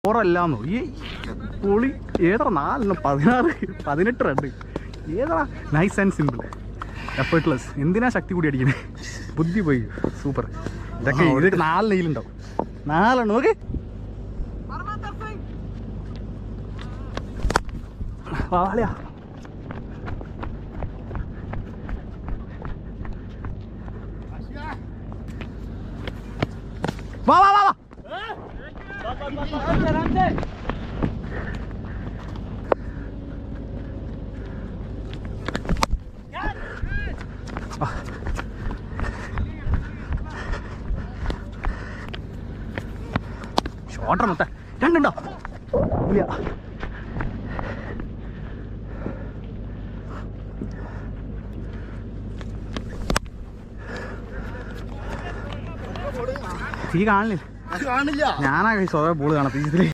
ഓറല്ലാന്നോ ഈ പൊളി ഏതാ 4 16 18 റൺ ഏതാ നൈസ് ആൻഡ് സിമ്പിൾ എഫേർട്ട്ലെസ്. എന്തിനാ ശക്തി കൂടി അടിക്കണേ? ബുദ്ധി പോയി. സൂപ്പർ. ഇതൊക്കെ 4 നെയിലുണ്ടാവും. 4 നോക്ക്. വാളിയാ വാ വാ വാ വാ. ഷോട്ടർ മുട്ട 2 ഉണ്ടോ? ഇല്ല. ഈ കാണില്ല. ഞാനാ സ്വതവേ ബോള് കാണാത്ത ഇതിൽ.